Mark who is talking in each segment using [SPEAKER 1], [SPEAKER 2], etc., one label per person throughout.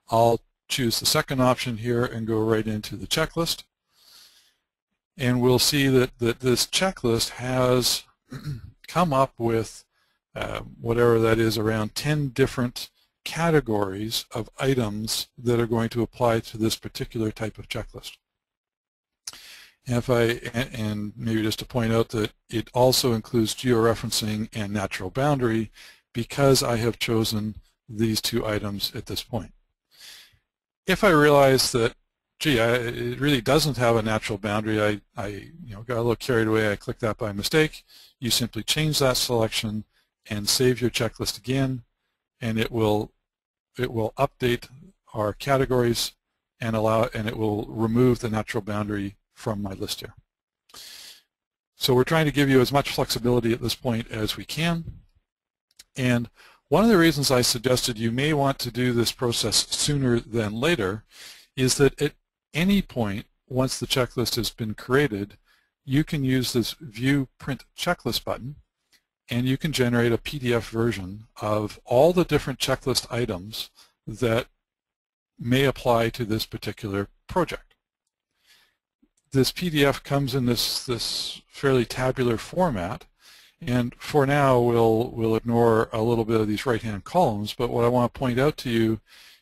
[SPEAKER 1] I'll choose the second option here and go right into the checklist. And we'll see that this checklist has come up with whatever that is, around 10 different categories of items that are going to apply to this particular type of checklist. And maybe just to point out that it also includes georeferencing and natural boundary, because I have chosen these two items at this point. If I realize that, gee, it really doesn't have a natural boundary, I got a little carried away, I clicked that by mistake, you simply change that selection and save your checklist again, and it will update our categories and it will remove the natural boundary from my list here. So we're trying to give you as much flexibility at this point as we can. And one of the reasons I suggested you may want to do this process sooner than later is that at any point, once the checklist has been created, you can use this View Print Checklist button, and you can generate a PDF version of all the different checklist items that may apply to this particular project. This PDF comes in this fairly tabular format, and for now we'll ignore a little bit of these right-hand columns, but what I want to point out to you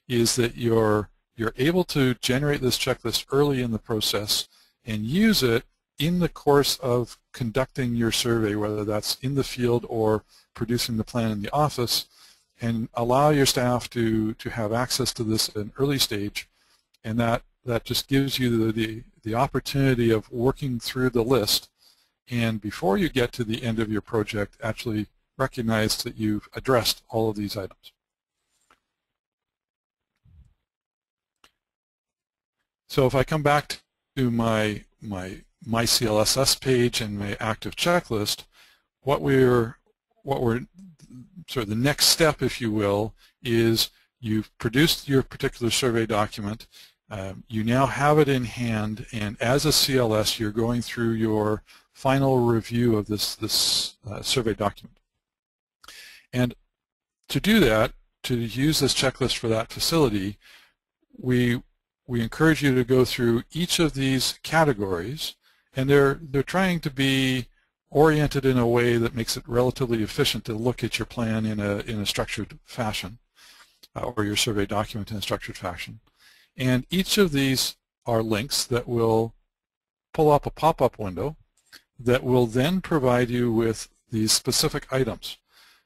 [SPEAKER 1] is that you're able to generate this checklist early in the process and use it in the course of conducting your survey, whether that's in the field or producing the plan in the office, and allow your staff to have access to this at an early stage, and that just gives you the opportunity of working through the list, and before you get to the end of your project, actually recognize that you've addressed all of these items. So if I come back to my MyCLSS page and my active checklist, what we're sort of the next step, if you will, is you've produced your particular survey document. You now have it in hand, and as a CLS, you're going through your final review of this survey document. And to do that, to use this checklist for that facility, we encourage you to go through each of these categories, and they're trying to be oriented in a way that makes it relatively efficient to look at your plan in a structured fashion, or your survey document in a structured fashion. And each of these are links that will pull up a pop-up window that will then provide you with these specific items.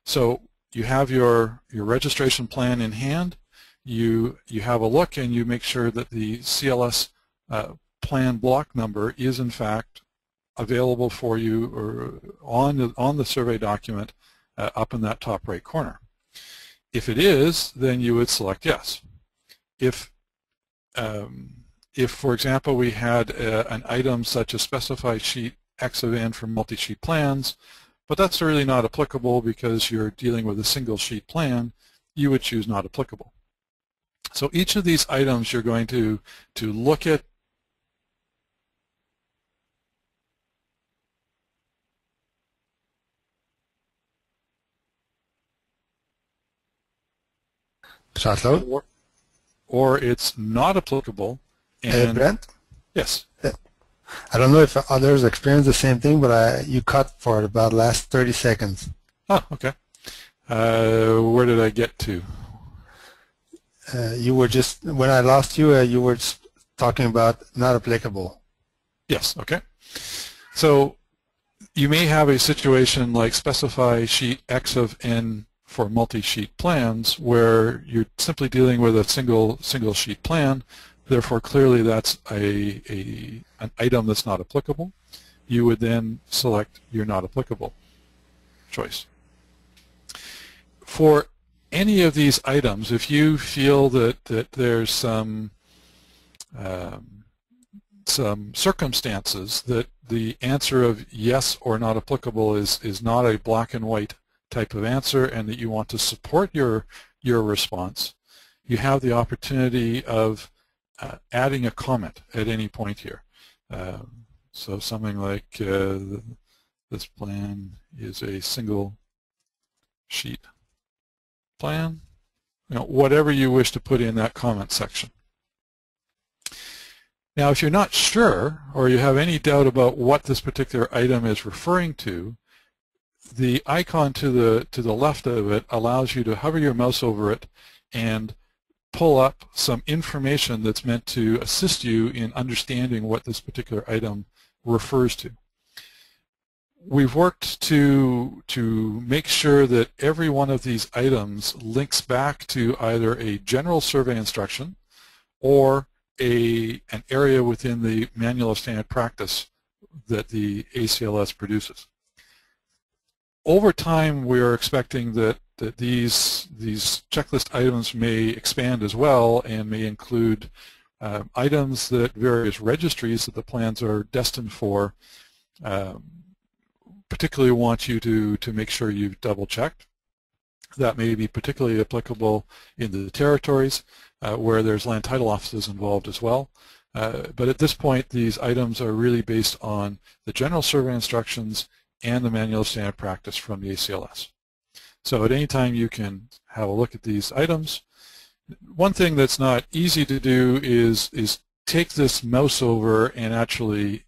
[SPEAKER 1] So you have your registration plan in hand, you have a look, and you make sure that the CLS plan block number is in fact available for you or on the survey document up in that top right corner. If it is, then you would select yes. If for example, we had an item such as specify sheet X of N for multi-sheet plans, but that's really not applicable because you're dealing with a single sheet plan, you would choose not applicable. So each of these items you're going to look at. Or it's not applicable. And
[SPEAKER 2] Brent?
[SPEAKER 1] Yes.
[SPEAKER 2] I don't know if others experience the same thing, but you cut for about the last 30 seconds.
[SPEAKER 1] Oh, okay. Where did I get to?
[SPEAKER 2] You were just, when I lost you, you were talking about not applicable.
[SPEAKER 1] Yes, okay. So you may have a situation like specify sheet X of N for multi-sheet plans where you're simply dealing with a single sheet plan. Therefore, clearly that's an item that's not applicable. You would then select your not applicable choice. For any of these items, if you feel that there's some circumstances that the answer of yes or not applicable is not a black and white type of answer, and that you want to support your response, you have the opportunity of adding a comment at any point here. So something like this plan is a single sheet plan. whatever you wish to put in that comment section. Now, if you're not sure or you have any doubt about what this particular item is referring to, the icon to the left of it allows you to hover your mouse over it and pull up some information that's meant to assist you in understanding what this particular item refers to. We've worked to make sure that every one of these items links back to either a general survey instruction or an area within the Manual of Standard Practice that the ACLS produces. Over time, we are expecting that these checklist items may expand as well and may include items that various registries that the plans are destined for particularly want you to make sure you've double-checked. That may be particularly applicable in the territories where there's land title offices involved as well. But at this point, these items are really based on the general survey instructions and the Manual of Standard Practice from the ACLS. So at any time you can have a look at these items. One thing that's not easy to do is take this mouse over and actually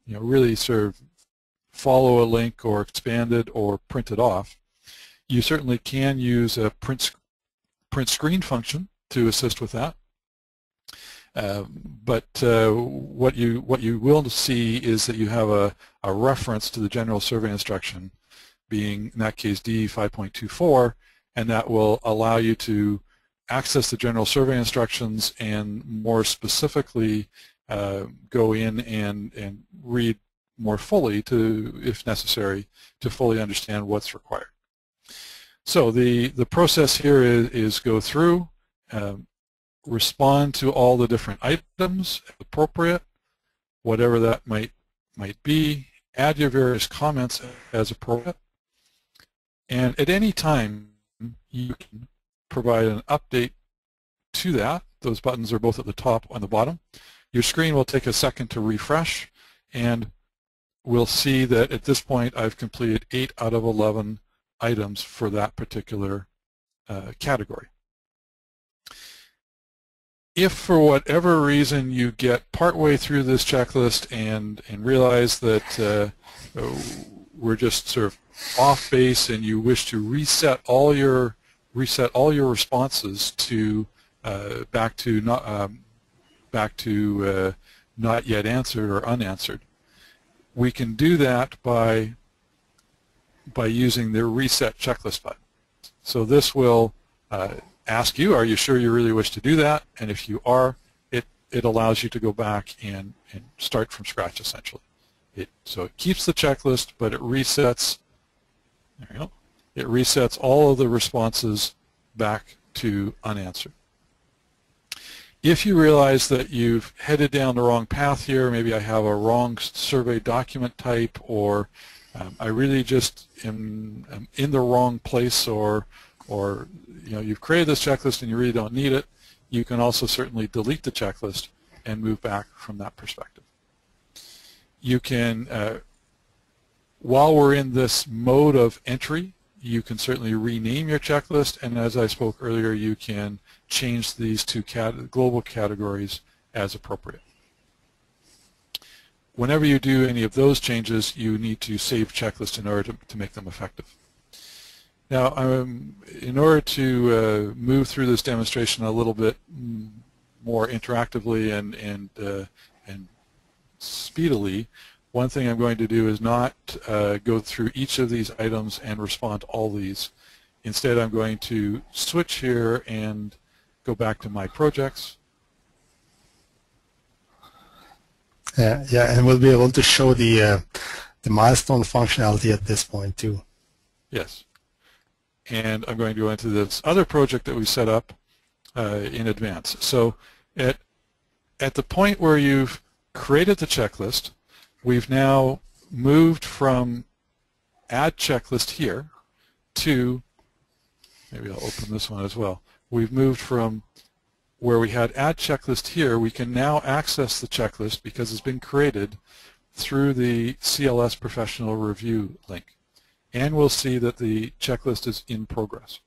[SPEAKER 1] really sort of follow a link or expand it or print it off. You certainly can use a print screen function to assist with that. But what you will see is that you have a reference to the general survey instruction, being in that case D 5.24, and that will allow you to access the general survey instructions and more specifically go in and read more fully, if necessary, to fully understand what's required. So the process here is go through, respond to all the different items as appropriate, whatever that might be, add your various comments as appropriate, and at any time you can provide an update to that. Those buttons are both at the top and the bottom. Your screen will take a second to refresh, and we'll see that at this point I've completed 8 out of 11 items for that particular category. If for whatever reason you get partway through this checklist and realize that we're just sort of off base and you wish to reset all your responses to back to not yet answered or unanswered, we can do that by using the reset checklist button. So this will ask you, are you sure you really wish to do that? And if you are, it allows you to go back and start from scratch essentially. So it keeps the checklist, but it resets. There you go. It resets all of the responses back to unanswered. If you realize that you've headed down the wrong path here, maybe I have a wrong survey document type, or I really just am in the wrong place, or you've created this checklist and you really don't need it, you can also certainly delete the checklist and move back from that perspective. You can, while we're in this mode of entry, you can certainly rename your checklist, and as I spoke earlier, you can change these two global categories as appropriate. Whenever you do any of those changes, you need to save checklist in order to make them effective. Now, in order to move through this demonstration a little bit more interactively and speedily, one thing I'm going to do is not go through each of these items and respond to all these. Instead, I'm going to switch here and go back to my projects. Yeah,
[SPEAKER 2] and we'll be able to show the milestone functionality at this point too.
[SPEAKER 1] Yes. And I'm going to go into this other project that we set up in advance. So at the point where you've created the checklist, we've now moved from add checklist here to, maybe I'll open this one as well. We've moved from where we had add checklist here, we can now access the checklist because it's been created through the CLS Professional Review link. And we'll see that the checklist is in progress.